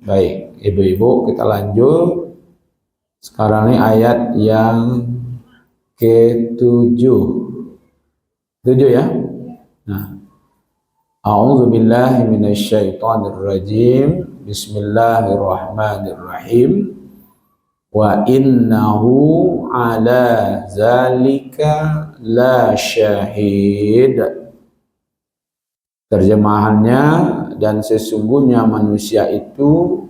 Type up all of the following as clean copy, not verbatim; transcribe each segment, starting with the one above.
Baik, ibu-ibu kita lanjut. Sekarang ini ayat yang ke-7. 7 ya. Nah, A'udzu billahi minasyaitonir rajim. Bismillahirrahmanirrahim. Wa innahu ala zalika la syahid. Terjemahannya, dan sesungguhnya manusia itu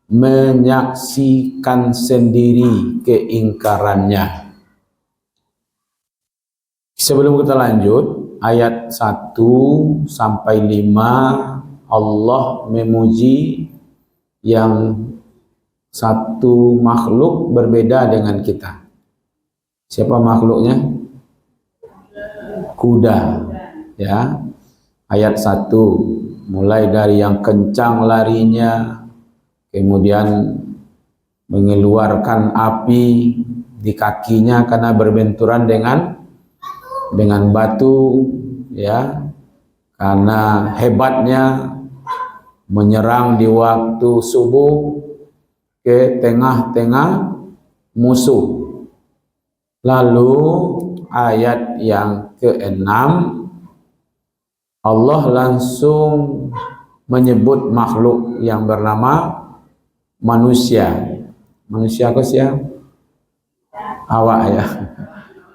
menyaksikan sendiri keingkarannya. Sebelum kita lanjut, ayat 1 sampai 5 Allah memuji yang satu makhluk berbeda dengan kita. Siapa makhluknya? Kuda. Ya. Ayat 1, mulai dari yang kencang larinya, kemudian mengeluarkan api di kakinya karena berbenturan dengan batu, ya, karena hebatnya menyerang di waktu subuh ke tengah-tengah musuh. Lalu ayat yang ke-6 Allah langsung menyebut makhluk yang bernama manusia. Manusia apa sih ya? Awak ya.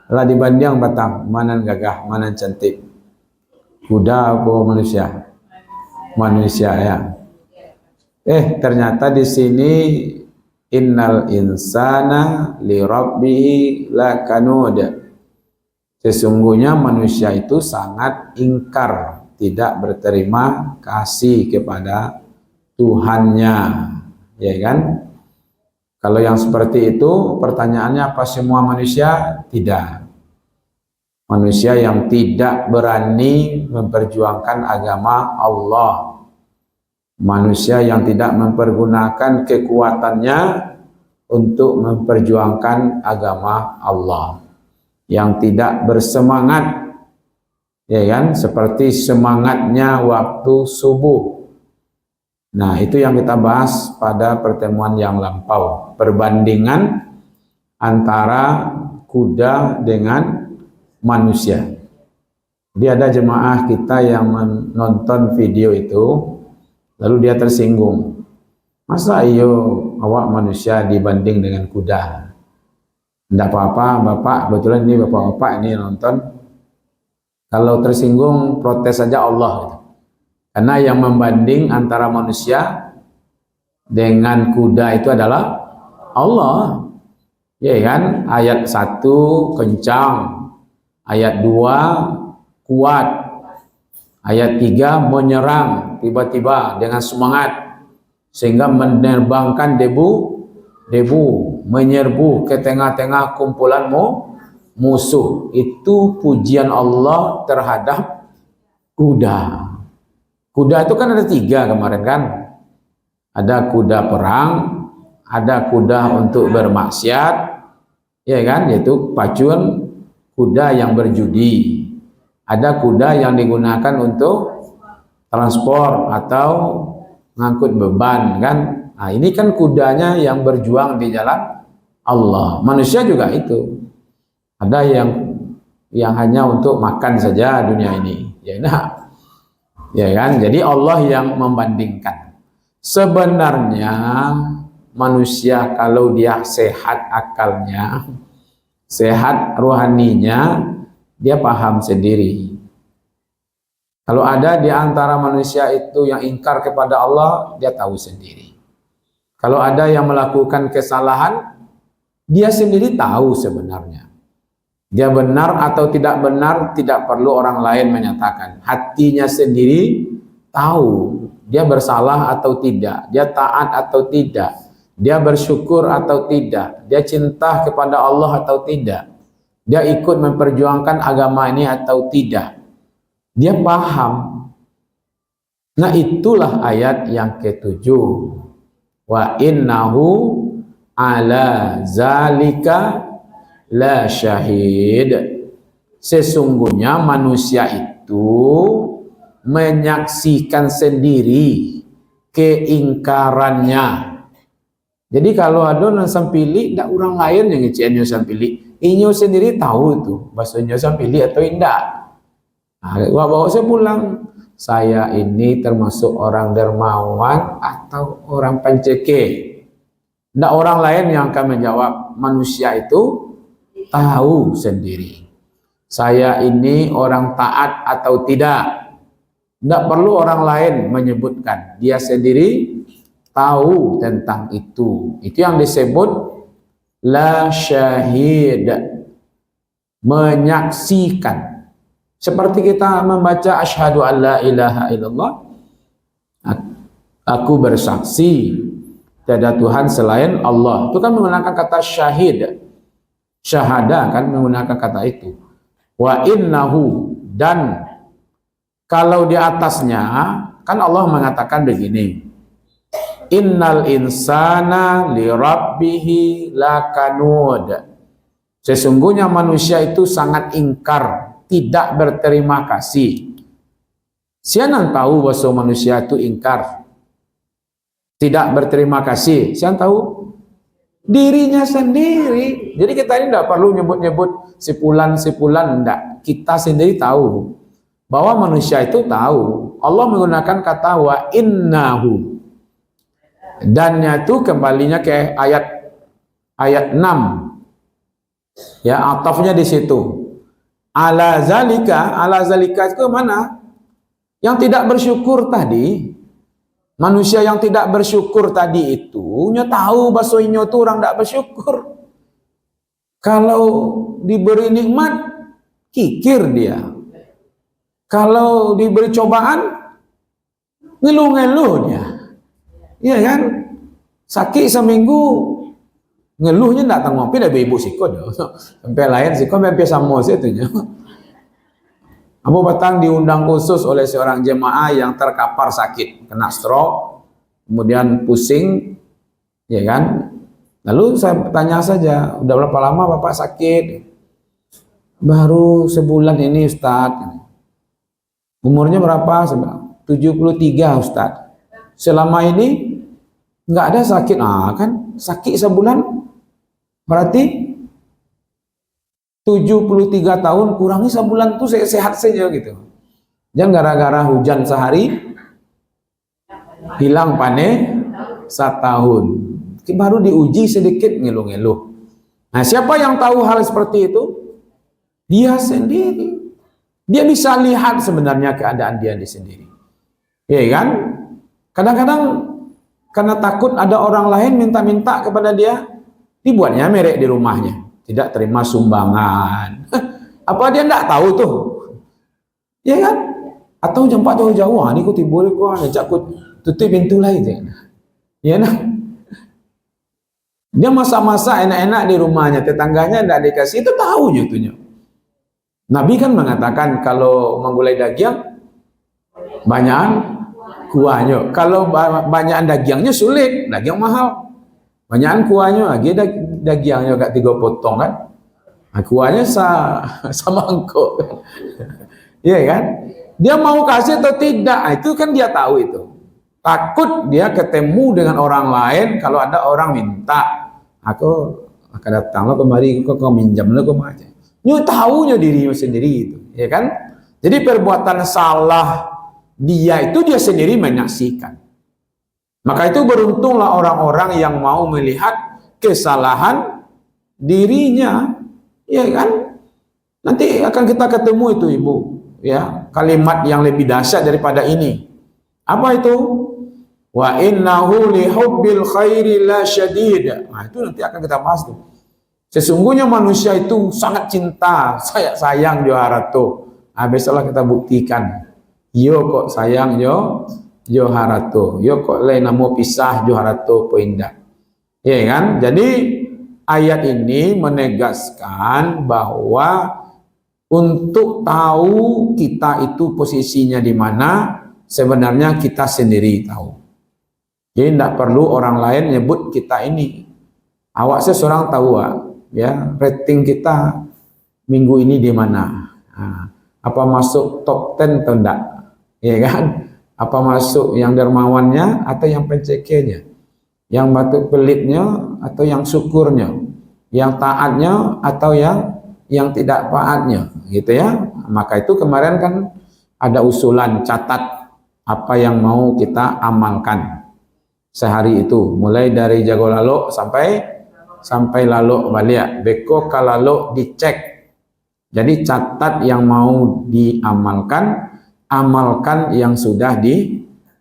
Lah dibanding batang, mana gagah, mana cantik. Kuda apa manusia? Manusia ya. Ternyata di sini innal insana li rabbihi lakanud. Sesungguhnya manusia itu sangat ingkar, tidak berterima kasih kepada Tuhannya, ya kan? Kalau yang seperti itu, pertanyaannya apa semua manusia? Tidak. Manusia yang tidak berani memperjuangkan agama Allah. Manusia yang tidak mempergunakan kekuatannya untuk memperjuangkan agama Allah. Yang tidak bersemangat, ya kan? Seperti semangatnya waktu subuh. Nah, itu yang kita bahas pada pertemuan yang lampau. Perbandingan antara kuda dengan manusia. Jadi ada jemaah kita yang menonton video itu, lalu dia tersinggung. Masa iyo awak manusia dibanding dengan kuda? Tidak apa-apa, Bapak, kebetulan ini Bapak-Bapak ini nonton. Kalau tersinggung, protes saja Allah. Gitu. Karena yang membanding antara manusia dengan kuda itu adalah Allah. Ya kan? Ayat 1 kencang, ayat 2 kuat, ayat 3 menyerang tiba-tiba dengan semangat sehingga menerbangkan debu menyerbu ke tengah-tengah kumpulan musuh. Itu pujian Allah terhadap kuda. Kuda itu kan ada 3 kemarin kan. Ada kuda perang, ada kuda untuk bermaksiat, ya kan, yaitu pacun, kuda yang berjudi. Ada kuda yang digunakan untuk transport atau ngangkut beban kan. Nah, ini kan kudanya yang berjuang di jalan Allah. Manusia juga itu. Ada yang hanya untuk makan saja dunia ini. Ya, nah. Ya kan? Jadi Allah yang membandingkan. Sebenarnya manusia kalau dia sehat akalnya, sehat rohaninya, dia paham sendiri. Kalau ada di antara manusia itu yang ingkar kepada Allah, dia tahu sendiri. Kalau ada yang melakukan kesalahan, dia sendiri tahu sebenarnya. Dia benar atau tidak benar, tidak perlu orang lain menyatakan. Hatinya sendiri tahu dia bersalah atau tidak, dia taat atau tidak, dia bersyukur atau tidak, dia cinta kepada Allah atau tidak, dia ikut memperjuangkan agama ini atau tidak. Dia paham. Nah, itulah ayat yang ke-7. Wa innahu ala zalika la syahid. Sesungguhnya manusia itu menyaksikan sendiri keingkarannya. Jadi kalau ada nang sampili, tidak orang lain yang ngecen sampili. Inyo sendiri tahu itu bahasanya sampili atau indah. Nah, bawa saya pulang. Saya ini termasuk orang dermawan atau orang penceke. Tidak orang lain yang akan menjawab. Manusia itu tahu sendiri. Saya ini orang taat atau tidak. Tidak perlu orang lain menyebutkan. Dia sendiri tahu tentang itu. Itu yang disebut la syahid, menyaksikan. Seperti kita membaca asyhadu an la ilaha illallah, aku bersaksi tiada Tuhan selain Allah. Itu kan menggunakan kata syahid. Syahada kan menggunakan kata itu. Wa innahu, dan kalau di atasnya kan Allah mengatakan begini. Innal insana li rabbihi lakanud. Sesungguhnya manusia itu sangat ingkar, tidak berterima kasih. Siapa tahu bahwa manusia itu ingkar, tidak berterima kasih? Siapa tahu? Dirinya sendiri. Jadi kita ini tidak perlu nyebut-nyebut sipulan-sipulan, enggak. Kita sendiri tahu bahwa manusia itu tahu. Allah menggunakan kata wa innahu. Dannya itu kembalinya ke ayat 6. Ya, atafnya di situ. Ala zalika itu mana? Yang tidak bersyukur tadi. Manusia yang tidak bersyukur tadi itu tahu bahwa itu orang tidak bersyukur. Kalau diberi nikmat, kikir dia. Kalau diberi cobaan, ngeluh-ngeluh dia. Iya kan? Sakit seminggu, ngeluhnya tidak tanggung tapi dah ibu sikot. Sampai lain sikot sampai sama situnya. Abu Batang diundang khusus oleh seorang jemaah yang terkapar sakit, kena stroke, kemudian pusing, ya kan? Lalu saya tanya saja, udah berapa lama Bapak sakit? Baru sebulan ini Ustaz. Umurnya berapa? 73 Ustaz. Selama ini nggak ada sakit, kan sakit sebulan berarti 73 tahun kurangi sebulan tuh sehat saja gitu. Jangan gara-gara hujan sehari hilang panen setahun. Baru diuji sedikit ngeluh-ngeluh. Nah, siapa yang tahu hal seperti itu? Dia sendiri. Dia bisa lihat sebenarnya keadaan dia sendiri. Ya kan? Kadang-kadang karena takut ada orang lain minta-minta kepada dia, dibuatnya merek di rumahnya. Tidak terima sumbangan. Apa dia tidak tahu tuh? Ya kan? Atau jempat jauh-jauh, ini ku timbul ku ngajak ku tutup pintu lah itu. Ya nah. Dia masa-masa enak-enak di rumahnya, tetangganya tidak dikasih, itu tahu itunya. Nabi kan mengatakan kalau menggulai daging banyak kuahnya. Kalau banyak dagingnya sulit, daging mahal. Banyak kuahnya, lagi dagingnya agak 3 potong kan. Nah, kuahnya sama engkau kan. Iya kan? Dia mau kasih atau tidak, itu kan dia tahu itu. Takut dia ketemu dengan orang lain kalau ada orang minta. Aku akan datang lo kemari, kau minjam lo kemari. Dia tahunya dirinya sendiri itu, ya kan? Jadi perbuatan salah dia itu dia sendiri menyaksikan. Maka itu beruntunglah orang-orang yang mau melihat kesalahan dirinya, ya kan? Nanti akan kita ketemu itu Ibu, ya, kalimat yang lebih dahsyat daripada ini. Apa itu? Wa innahu lihubbil khairi la syadid. Nah, itu nanti akan kita bahas tuh. Sesungguhnya manusia itu sangat cinta, sayang Joharato. Nah, besoklah kita buktikan. Yo kok sayang Joharato. Yo kok lain namo pisah Joharato poindah. Ya kan? Jadi ayat ini menegaskan bahwa untuk tahu kita itu posisinya di mana, sebenarnya kita sendiri tahu. Jadi tidak perlu orang lain nyebut kita ini. Awak seorang tahu, ya, rating kita minggu ini di mana? Nah, apa masuk top 10 atau enggak? Ya kan? Apa masuk yang dermawannya atau yang pencekenya? Yang batu pelitnya atau yang syukurnya? Yang taatnya atau yang tidak taatnya? Gitu ya. Maka itu kemarin kan ada usulan catat apa yang mau kita amalkan sehari itu, mulai dari jago lalu sampai lalu balik. Beko kalau dicek. Jadi catat yang mau diamalkan, amalkan yang sudah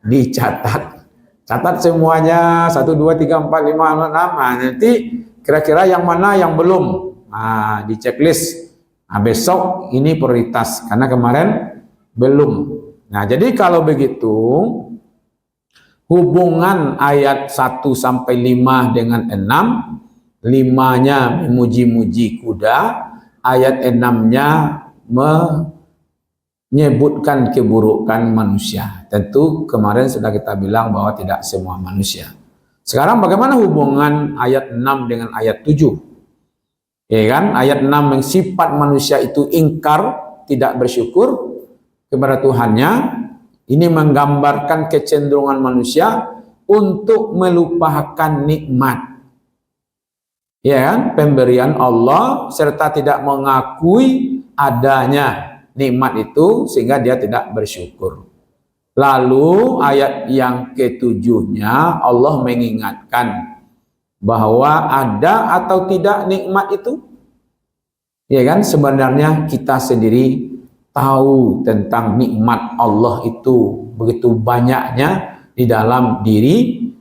dicatat. Catat semuanya 1 2 3 4 5 6. Nah, nanti kira-kira yang mana yang belum. Nah, di checklist. Nah, besok ini prioritas karena kemarin belum. Nah, jadi kalau begitu hubungan ayat 1 sampai 5 dengan 6, 5-nya memuji-muji kuda, ayat 6-nya menyebutkan keburukan manusia. Tentu kemarin sudah kita bilang bahwa tidak semua manusia. Sekarang bagaimana hubungan ayat 6 dengan ayat 7? Ya kan? Ayat 6 yang sifat manusia itu ingkar, tidak bersyukur kepada Tuhannya. Ini menggambarkan kecenderungan manusia untuk melupakan nikmat. Ya kan? Pemberian Allah serta tidak mengakui adanya nikmat itu sehingga dia tidak bersyukur. Lalu ayat yang ketujuhnya Allah mengingatkan bahwa ada atau tidak nikmat itu. Ya kan? Sebenarnya kita sendiri tahu tentang nikmat Allah itu begitu banyaknya di dalam diri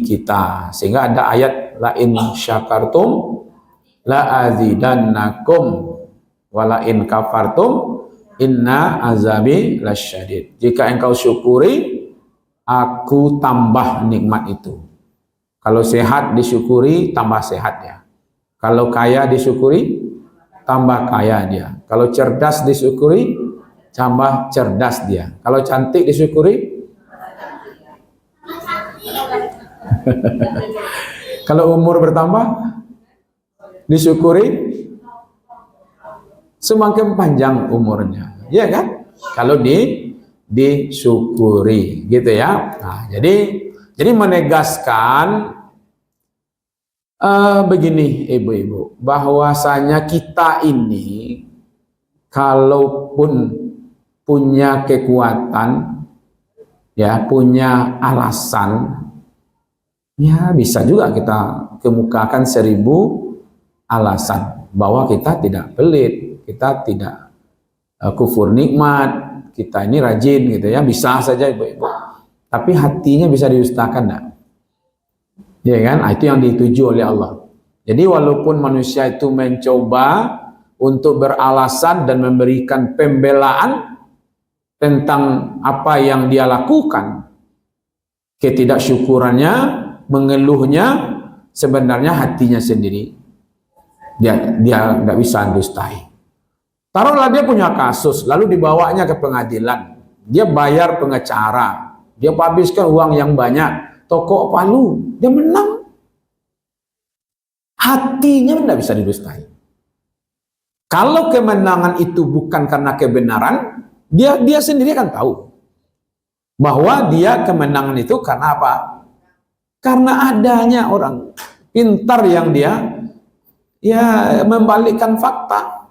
kita. Sehingga ada ayat la in syakartum la azidannakum wa la in kafartum inna azabi lasyadid. Jika engkau syukuri, aku tambah nikmat itu. Kalau sehat disyukuri, tambah sehat ya. Kalau kaya disyukuri, tambah kaya dia. Kalau cerdas disyukuri, tambah cerdas dia. Kalau cantik disyukuri, kalau umur bertambah disyukuri, semakin panjang umurnya, ya kan? Kalau disyukuri, gitu ya. Nah, jadi menegaskan begini, ibu-ibu, bahwasanya kita ini kalaupun punya kekuatan, ya, punya alasan, ya bisa juga kita kemukakan 1000 alasan bahwa kita tidak pelit, kita tidak kufur nikmat, kita ini rajin gitu ya, bisa saja ibu-ibu. Tapi hatinya bisa didustakan enggak? Ya kan? Itu yang dituju oleh Allah. Jadi walaupun manusia itu mencoba untuk beralasan dan memberikan pembelaan tentang apa yang dia lakukan, ketidaksyukurannya, mengeluhnya, sebenarnya hatinya sendiri dia nggak bisa dustai. Taruhlah dia punya kasus, lalu dibawanya ke pengadilan, dia bayar pengacara, dia habiskan uang yang banyak, toko palu, dia menang. Hatinya tidak bisa didustai. Kalau kemenangan itu bukan karena kebenaran, dia sendiri kan tahu bahwa dia kemenangan itu karena apa? Karena adanya orang pintar yang dia ya membalikkan fakta.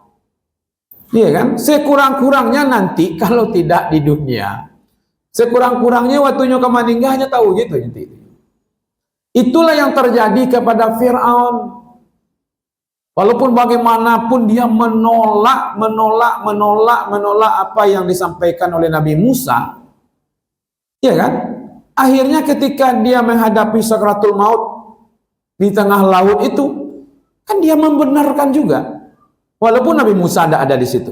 Iya kan? Sekurang-kurangnya nanti kalau tidak di dunia, sekurang-kurangnya waktunya kemaningahnya tahu gitu nanti. Itulah yang terjadi kepada Fir'aun. Walaupun bagaimanapun dia menolak apa yang disampaikan oleh Nabi Musa, ya kan? Akhirnya ketika dia menghadapi sakratul maut di tengah laut itu, kan dia membenarkan juga. Walaupun Nabi Musa ada di situ.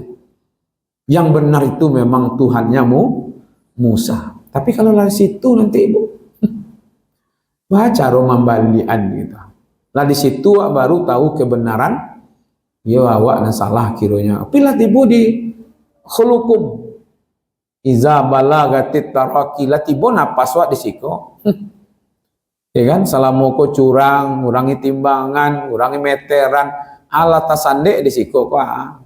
Yang benar itu memang Tuhannya Musa. Tapi kalau dari situ nanti ibu baca Romambalian gitu. Lah di situ baru tahu kebenaran. Ya awak na salah kironya. Pilah tibu di khulukum. Iza balagatit taraki latibo napas wa disiko. Ya kan? Salamoko curang, ngurangi timbangan, ngurangi meteran, ala tasande disiko pak.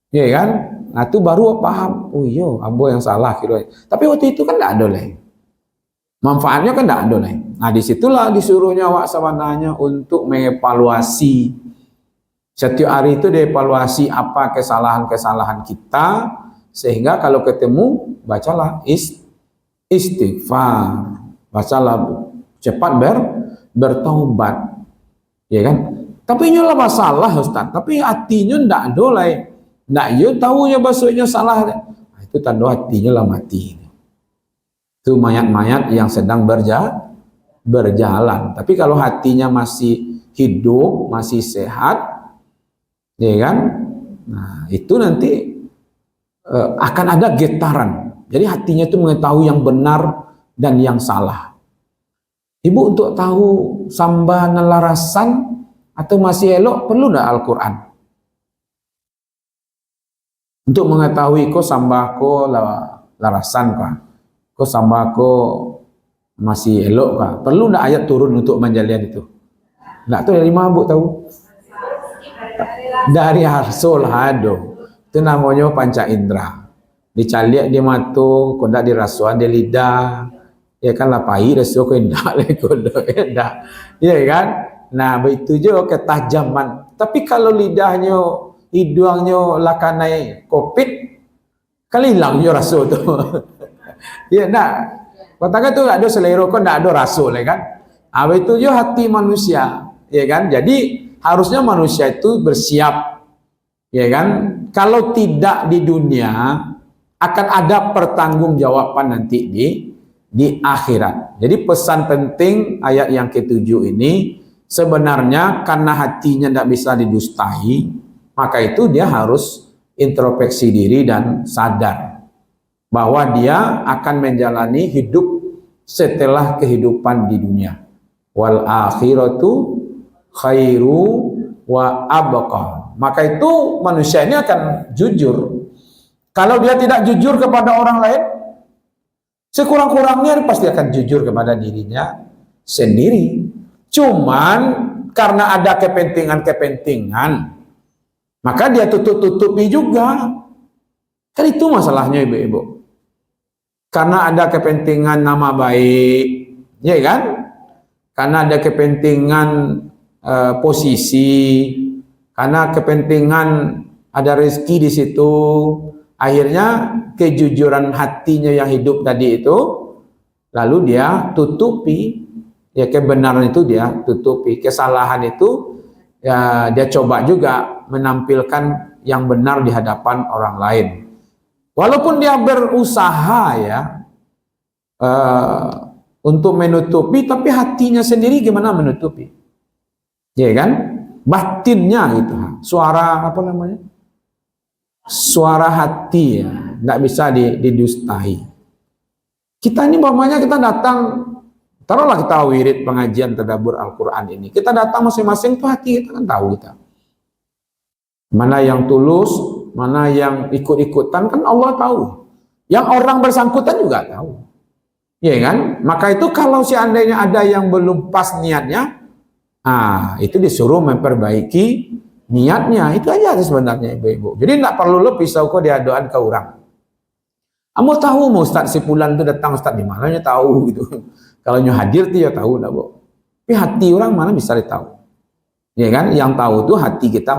Ya kan? Nah itu baru paham, oh iya, ambo yang salah kira. Tapi waktu itu kan tidak ada lah. Manfaatnya kan tidak ada lah. Nah disitulah disuruhnya awak sabananya untuk mengevaluasi. Setiap hari itu dievaluasi apa kesalahan-kesalahan kita, sehingga kalau ketemu bacalah istighfar, bacalah cepat bertaubat, ya kan? Tapi nyolah masalah Ustaz, tapi hatinya ndak ada lah, ndak yo tahunya bahasanya salah, nah, itu tanda hatinya lah mati. Itu mayat-mayat yang sedang berjalan. Tapi kalau hatinya masih hidup, masih sehat, ya kan? Nah, itu nanti akan ada getaran. Jadi hatinya itu mengetahui yang benar dan yang salah. Ibu untuk tahu samba nelarasan atau masih elok perlu enggak Al-Quran? Untuk mengetahui kok samba ko larasan kah? Kok samba ko masih elok kah? Perlu enggak ayat turun untuk menjalian itu? Enggak tahu dari mana Bu tahu? Dari Arsul Hado. Itu namanya panca indera. Dicaliak di mata, kondak di rasuan di lidah. Ya kan lapai rasu ko indak le kodo indak. Ya kan? Nah, begitu juga ketajaman. Tapi kalau lidahnya, hidungnya lakanai Covid, kali hilang jo rasu tu. Ya nak. Katakan tu ada selera ko ndak ada rasu le kan? Ah itu jo hati manusia, ya kan? Jadi harusnya manusia itu bersiap, ya kan? Kalau tidak di dunia akan ada pertanggungjawaban nanti di akhirat. Jadi pesan penting ayat yang ketujuh ini sebenarnya karena hatinya tidak bisa didustai, maka itu dia harus introspeksi diri dan sadar bahwa dia akan menjalani hidup setelah kehidupan di dunia. Wal akhiratu khairu wa abqa. Maka itu manusia ini akan jujur. Kalau dia tidak jujur kepada orang lain, sekurang-kurangnya pasti akan jujur kepada dirinya sendiri. Cuman karena ada kepentingan-kepentingan, maka dia tutup-tutupi juga. Kan itu masalahnya ibu-ibu. Karena ada kepentingan nama baik, ya kan? Karena ada kepentingan posisi, karena kepentingan ada rezeki di situ, akhirnya kejujuran hatinya yang hidup tadi itu, lalu dia tutupi, ya kebenaran itu dia tutupi, kesalahan itu ya dia coba juga menampilkan yang benar di hadapan orang lain. Walaupun dia berusaha ya untuk menutupi, tapi hatinya sendiri gimana menutupi? Ya kan? Batinnya gitu. Suara apa namanya? Suara hati ya, tidak bisa didustai. Kita ini umpamanya kita datang, taruhlah kita wirid pengajian tadabbur Al-Quran ini. Kita datang masing-masing tuh hati kita kan tahu kita. Mana yang tulus, mana yang ikut-ikutan kan Allah tahu. Yang orang bersangkutan juga tahu. Ya kan? Maka itu kalau seandainya ada yang belum pas niatnya, itu disuruh memperbaiki niatnya. Itu aja sebenarnya ibu-ibu. Jadi tidak perlu lo pisau kok diadoan ke orang. Kamu tahu mau Ustaz si Fulan itu datang, Ustaz di mananya tahu gitu. Kalau nyu hadir dia tahu enggak, Bu. Tapi hati orang mana bisa ditahu. Ya kan? Yang tahu itu hati kita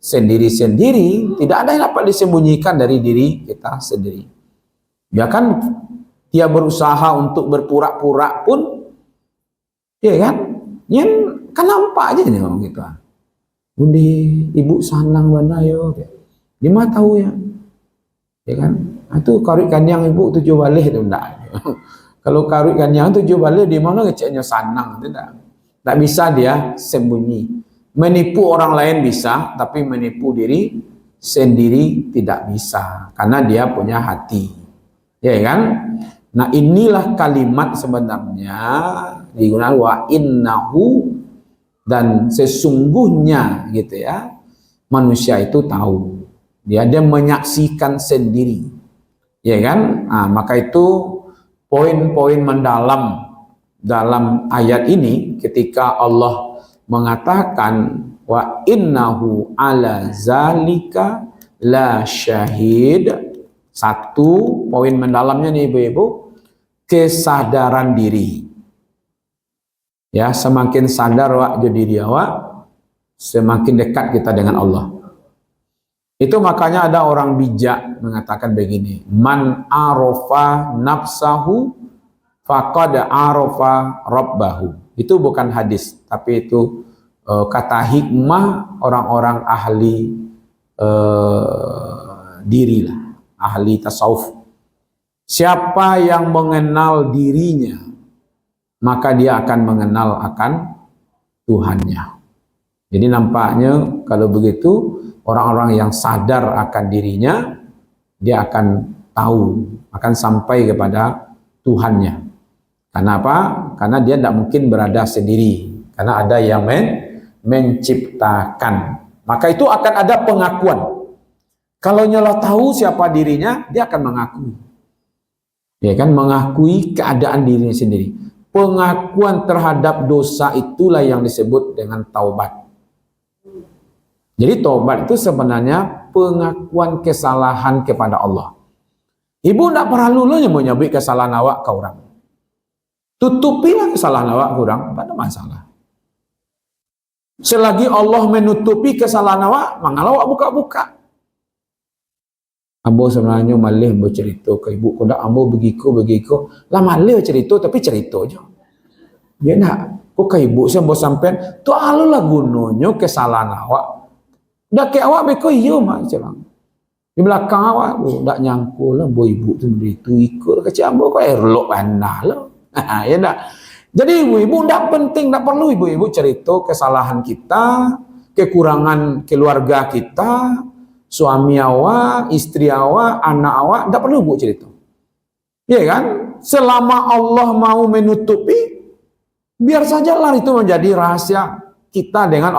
sendiri-sendiri. Tidak ada yang dapat disembunyikan dari diri kita sendiri. Ya kan? Dia berusaha untuk berpura-pura pun, ya kan? Yang kan nampak aja nih orang gitu. Bundi, ibu sanang mana yo? Dia mah tahu ya, ya kan? Itu karut kanyang ibu tujuh balik itu enggak. Kalau karut kanyang tujuh balik di mana ngeceknya sanang tidak? Tak bisa dia sembunyi. Menipu orang lain bisa, tapi menipu diri sendiri tidak bisa, karena dia punya hati, ya kan? Nah inilah kalimat sebenarnya digunakan wa innahu, dan sesungguhnya gitu ya, manusia itu tahu, dia menyaksikan sendiri, ya kan? Nah, maka itu poin-poin mendalam dalam ayat ini ketika Allah mengatakan wa innahu ala zalika la syahid. Satu poin mendalamnya nih ibu-ibu, kesadaran diri. Ya, semakin sadar wak jadi diri awak, semakin dekat kita dengan Allah. Itu makanya ada orang bijak mengatakan begini, man arofa nafsahu faqad arofa rabbahu. Itu bukan hadis, tapi itu kata hikmah orang-orang ahli diri lah, ahli tasawuf. Siapa yang mengenal dirinya, maka dia akan mengenal akan Tuhannya. Jadi nampaknya kalau begitu, orang-orang yang sadar akan dirinya, dia akan tahu, akan sampai kepada Tuhannya. Karena apa? Karena dia tidak mungkin berada sendiri. Karena ada yang menciptakan. Maka itu akan ada pengakuan. Kalau nyala tahu siapa dirinya, dia akan mengakui. Ya kan, mengakui keadaan dirinya sendiri. Pengakuan terhadap dosa itulah yang disebut dengan taubat. Jadi taubat itu sebenarnya pengakuan kesalahan kepada Allah. Ibu tidak perlu mau nyebut kesalahan awak ke orang. Tutupilah kesalahan awak ke orang, tidak ada masalah. Selagi Allah menutupi kesalahan awak, mangalah awak buka-buka. Ambo sebenarnya malih bercerita ke ibu, kau dak ambo begiku, lah malih cerita tapi cerita aja. Dia nak, kau ke ibu saya mau sampean, tu alulah gunanya kesalahan awak. Dah ke awak beko iyo mak celang. Di belakang awak, dak nyangkul lah, bo ibu tu begitu ikut ke ambo kau elok pandai lah. Ya dak. Jadi ibu-ibu dak penting, dak perlu ibu-ibu cerita kesalahan kita, kekurangan keluarga kita. Suami awak, istri awak, anak awak, tidak perlu bu cerita. Ya kan? Selama Allah mau menutupi, biar sajalah itu menjadi rahasia kita dengan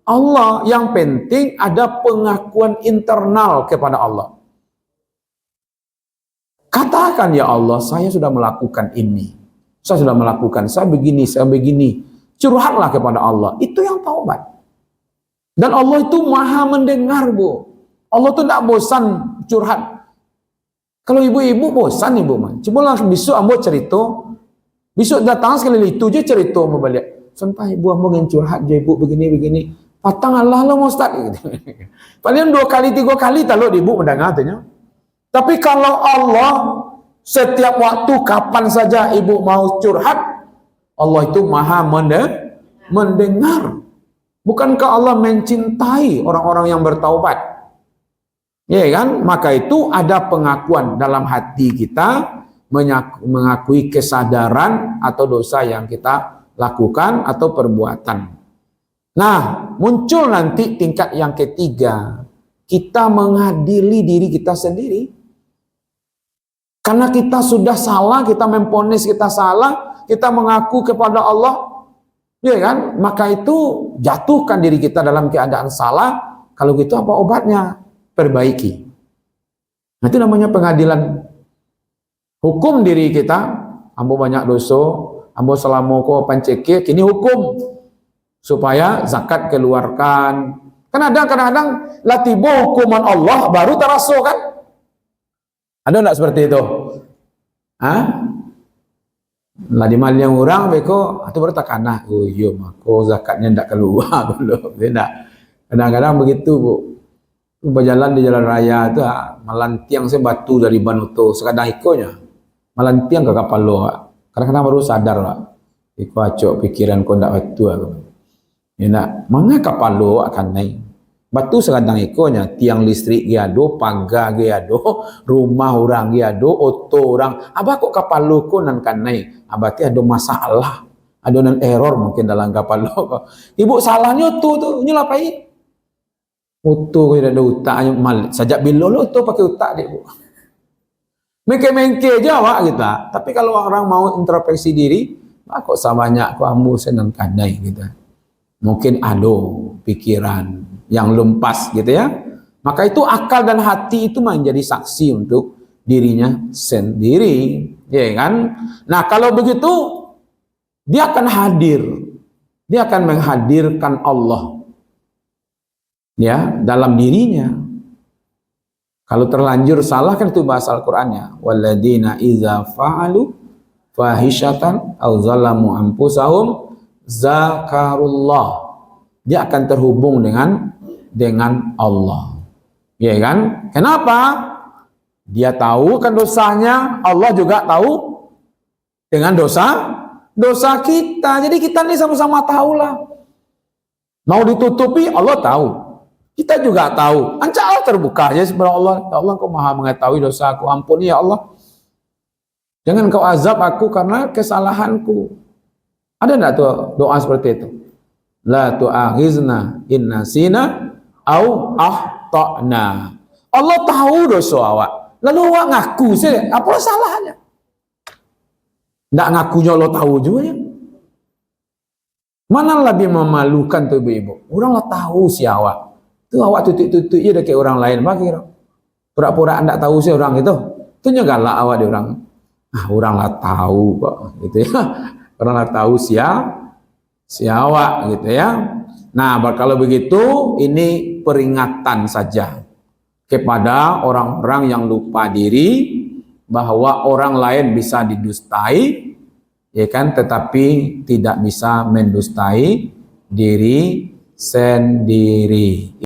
Allah. Yang penting ada pengakuan internal kepada Allah. Katakan, ya Allah, saya sudah melakukan ini. Saya sudah melakukan, saya begini. Curhatlah kepada Allah. Itu yang taubat. Dan Allah itu maha mendengar, bu. Allah tuh tidak bosan curhat. Kalau ibu-ibu bosan ibu mah. Coba langsung besok ambo cerita. Besok datang sekali itu je cerita mau balik. Sampai ibu ambo ingin curhat je ibu begini. Patang Allah lah Ustaz. Paling 2 kali 3 kali kalau ibu mendengar tanya. Tapi kalau Allah setiap waktu kapan saja ibu mau curhat, Allah itu maha mendengar. Bukankah Allah mencintai orang-orang yang bertaubat? Ya kan? Maka itu ada pengakuan dalam hati kita, mengakui kesadaran atau dosa yang kita lakukan atau perbuatan. Nah, muncul nanti tingkat yang ketiga, kita mengadili diri kita sendiri. Karena kita sudah salah, kita memponis kita salah, kita mengaku kepada Allah, ya kan? Maka itu jatuhkan diri kita dalam keadaan salah. Kalau gitu apa obatnya? Perbaiki. Nah, itu namanya pengadilan. Hukum diri kita, ambo banyak dosa, ambo selama ko panceke, kini hukum supaya zakat keluarkan. Kan ada kadang-kadang latibo hukuman Allah baru terasa kan? Ada enggak seperti itu? Hah? Lah di mal yang orang beko atau bertakanah. Oh iya, mako zakatnya ndak keluar belum. Tidak. Kadang-kadang begitu, Bu. Berjalan di jalan raya itu melantiang saya batu dari Banuto sekadang ikonya melantiang ke kapal lo. Kadang-kadang baru sadar lah, iko acok pikiran kau ndak batu aku. Ya nak, mana kapal lo akan naik batu sekadang ikonya, tiang listrik dia do, pagar dia do, rumah orang dia do, oto orang. Abah kok kapal lo kau nan kan naik? Abah ada masalah, ada nan error mungkin dalam kapal lo. Ibu salahnya tuh nyelapai. Oto kita ada utaknya mal sajak bilo lo tu pakai utak dia bu. Mengke-mengke aja awak kita. Tapi kalau orang mau introspeksi diri, kok sebanyak kok ambu senang kadai kita. Mungkin ada pikiran yang lumpas gitu ya. Maka itu akal dan hati itu menjadi saksi untuk dirinya sendiri, ya kan? Nah, kalau begitu dia akan hadir. Dia akan menghadirkan Allah ya dalam dirinya. Kalau terlanjur salah kan itu bahasa Al-Qur'annya. Walladzina idza fa'alu fahishatan aw zalamu anfusahum zakarullah. Dia akan terhubung dengan Allah. Ya kan? Kenapa? Dia tahu kan dosanya, Allah juga tahu dengan dosa kita. Jadi kita ini sama-sama tahu lah. Mau ditutupi, Allah tahu. Kita juga tahu. Allah terbuka aja sebenarnya Allah. Ya Allah, Kau Maha mengetahui dosa aku. Ampuni ya Allah. Jangan Kau azab aku karena kesalahanku. Ada enggak tuh doa seperti itu? La tu'akhizna in nasina au akhtana. Allah tahu dosa awak. Lalu awak ngaku sih, apa salahnya? Enggak ngakunya Allah tahu juga ya. Mana lebih memalukan tuh ibu-ibu? Orang lah tahu si awak. Itu awak tutup-tutup ya kayak orang lain bagi. Pura-pura enggak tahu sih orang itu. Itu galak awak di orang. Orang lah tahu kok gitu ya. Orang lah tahu si awak gitu ya. Nah, kalau begitu ini peringatan saja kepada orang-orang yang lupa diri bahwa orang lain bisa didustai, ya kan, tetapi tidak bisa mendustai diri sendiri.